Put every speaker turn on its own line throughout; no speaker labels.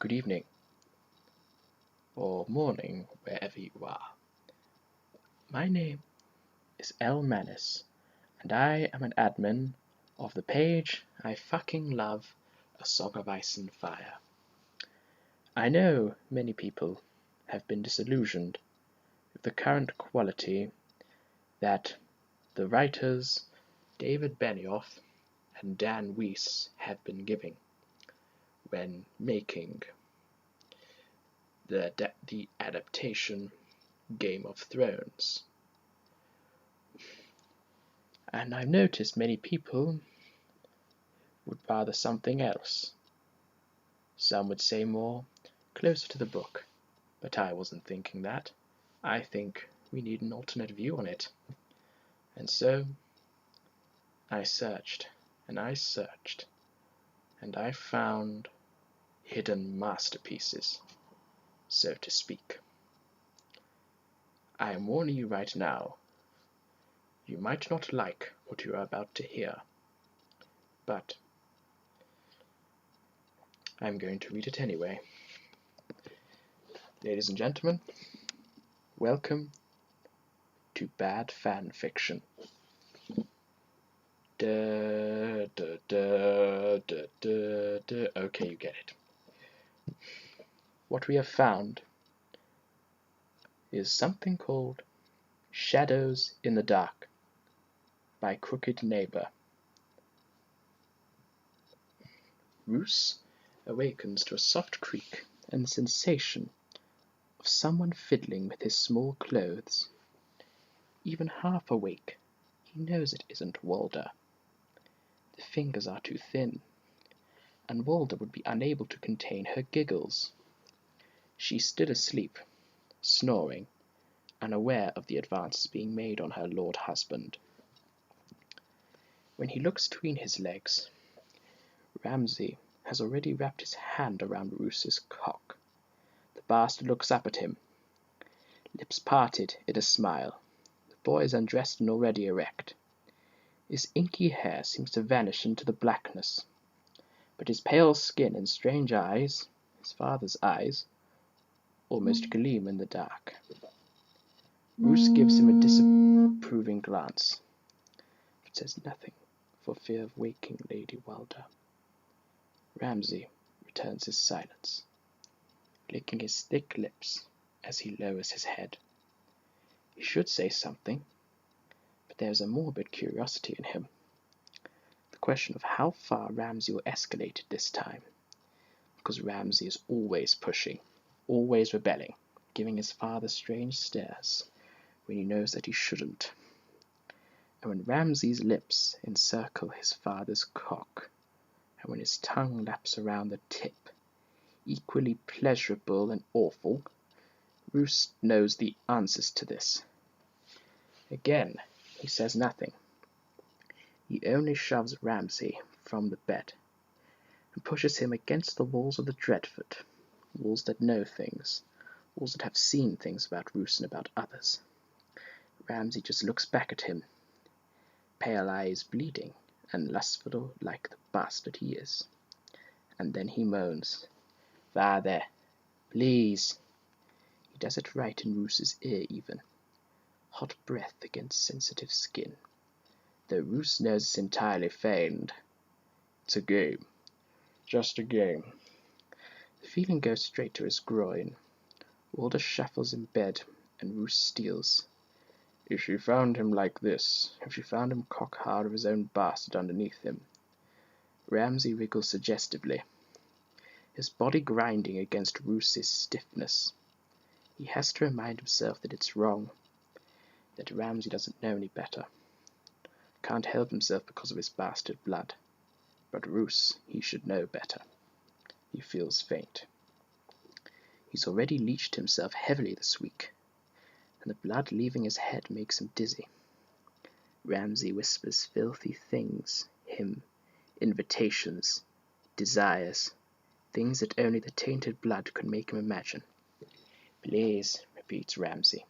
good evening, or morning, wherever you are. My name is Mannis, and I am an admin of the page I fucking love, A Song of Ice and Fire. I know many people have been disillusioned with the current quality that the writers David Benioff and Dan Weiss have been giving when making the adaptation Game of Thrones. And I've noticed many people would rather something else. Some would say more closer to the book, but I wasn't thinking that. I think we need an alternate view on it. And so I searched, and I searched, and I found hidden masterpieces, so to speak. I am warning you right now, you might not like what you are about to hear, but I'm going to read it anyway. Ladies and gentlemen, welcome to Bad Fan Fiction. Okay, you get it. What we have found is something called Shadows in the Dark by Crooked Neighbor. Roose awakens to a soft creak and the sensation of someone fiddling with his small clothes. Even half awake, he knows it isn't Walder. The fingers are too thin, and Walder would be unable to contain her giggles. She's still asleep, snoring, unaware of the advances being made on her lord husband. When he looks between his legs, Ramsay has already wrapped his hand around Roose's cock. The bastard looks up at him, lips parted in a smile. The boy is undressed and already erect. His inky hair seems to vanish into the blackness, but his pale skin and strange eyes, his father's eyes, almost gleam in the dark. Roose gives him a disapproving glance, but says nothing for fear of waking Lady Walder. Ramsay returns his silence, licking his thick lips as he lowers his head. He should say something, but there is a morbid curiosity in him. The question of how far Ramsay will escalate it this time, because Ramsay is always pushing, always rebelling, giving his father strange stares when he knows that he shouldn't. And when Ramsay's lips encircle his father's cock, and when his tongue laps around the tip, equally pleasurable and awful, Roose knows the answers to this. Again, he says nothing. He only shoves Ramsay from the bed and pushes him against the walls of the Dreadfort, walls that know things, walls that have seen things about Roose and about others. Ramsay just looks back at him, pale eyes bleeding and lustful like the bastard he is. And then he moans, "Father, please." He does it right in Roose's ear even. Hot breath against sensitive skin. Though Roose knows it's entirely feigned. It's a game. Just a game. The feeling goes straight to his groin. Walder shuffles in bed, and Roose steals. If she found him like this, if she found him cock-hard of his own bastard underneath him. Ramsay wriggles suggestively, his body grinding against Roose's stiffness. He has to remind himself that it's wrong, that Ramsay doesn't know any better. Can't help himself because of his bastard blood. But Roose, he should know better. He feels faint. He's already leeched himself heavily this week, and the blood leaving his head makes him dizzy. Ramsay whispers filthy things, invitations, desires, things that only the tainted blood could make him imagine. "Please," repeats Ramsay,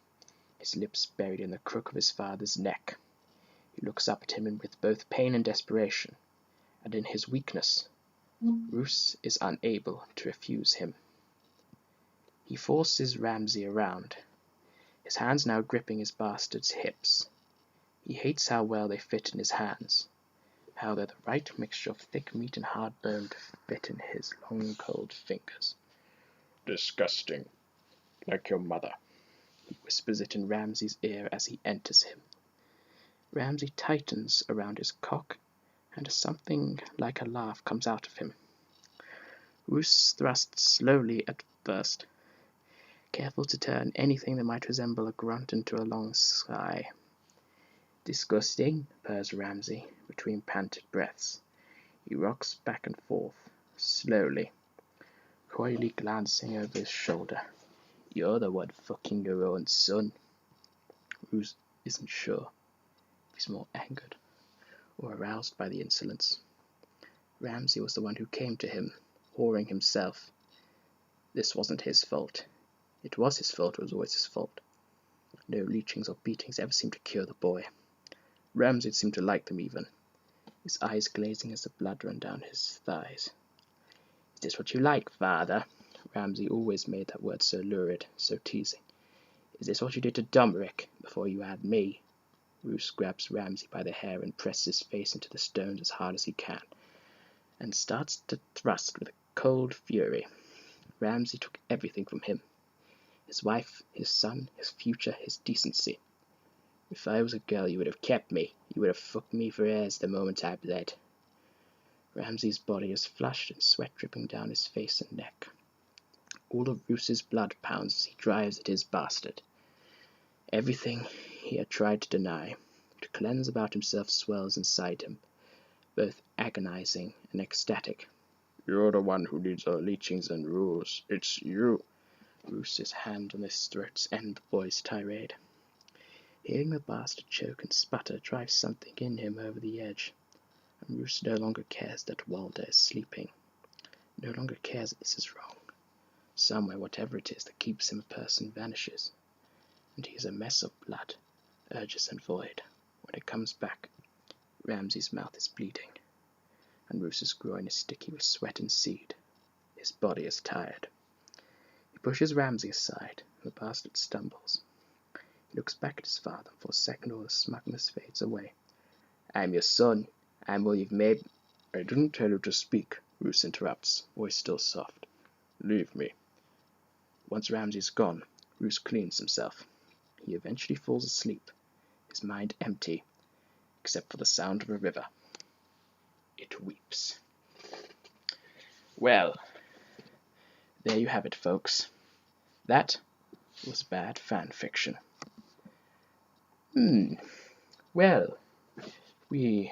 his lips buried in the crook of his father's neck. He looks up at him with both pain and desperation, and in his weakness, Roose is unable to refuse him. He forces Ramsay around, his hands now gripping his bastard's hips. He hates how well they fit in his hands, how they're the right mixture of thick meat and hard bone to fit in his long, cold fingers. Disgusting, like your mother. He whispers it in Ramsay's ear as he enters him. Ramsay tightens around his cock, and something like a laugh comes out of him. Roos thrusts slowly at first, careful to turn anything that might resemble a grunt into a long sigh. Disgusting, purrs Ramsay, between panted breaths. He rocks back and forth, slowly, coyly glancing over his shoulder. You're the one fucking your own son. Roos isn't sure. He's more angered or aroused by the insolence. Ramsay was the one who came to him, whoring himself. This wasn't his fault. It was his fault, it was always his fault. No leechings or beatings ever seemed to cure the boy. Ramsay seemed to like them even, his eyes glazing as the blood ran down his thighs. Is this what you like, father? Ramsay always made that word so lurid, so teasing. Is this what you did to Domeric before you had me? Roos grabs Ramsay by the hair and presses his face into the stones as hard as he can, and starts to thrust with a cold fury. Ramsay took everything from him. His wife, his son, his future, his decency. If I was a girl, you would have kept me. You would have fucked me for heirs the moment I bled. Ramsay's body is flushed and sweat dripping down his face and neck. All of Roos's blood pounds as he drives at his bastard. Everything he had tried to deny, to cleanse about himself, swells inside him, both agonizing and ecstatic. You're the one who needs our leechings and rules. It's you. Roos's hand on his throats end the boy's tirade. Hearing the bastard choke and sputter drives something in him over the edge, and Roos no longer cares that Walder is sleeping, no longer cares that this is wrong. Somewhere, whatever it is that keeps him a person vanishes, and he is a mess of blood, urges and void. When it comes back, Ramsay's mouth is bleeding, and Roos's groin is sticky with sweat and seed. His body is tired. He pushes Ramsay aside, and the bastard stumbles. He looks back at his father, and for a second all the smugness fades away. I'm your son. I'm all you've made. I didn't tell you to speak, Roos interrupts, voice still soft. Leave me. Once Ramsay's gone, Roos cleans himself. He eventually falls asleep, his mind empty, except for the sound of a river. It weeps. Well, there you have it, folks. That was bad fan fiction. Well, we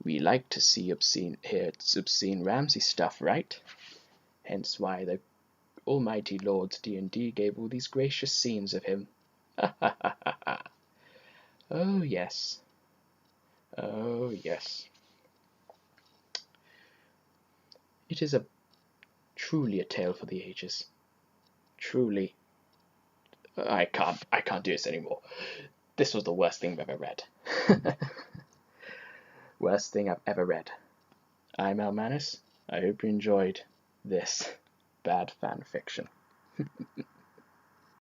like to see hear obscene Ramsay stuff, right? Hence why the almighty Lord's D&D gave all these gracious scenes of him. Oh yes. Oh yes. It is truly a tale for the ages. Truly. I can't do this anymore. This was the worst thing I've ever read. Worst thing I've ever read. I'm Mannis. I hope you enjoyed this bad fan fiction.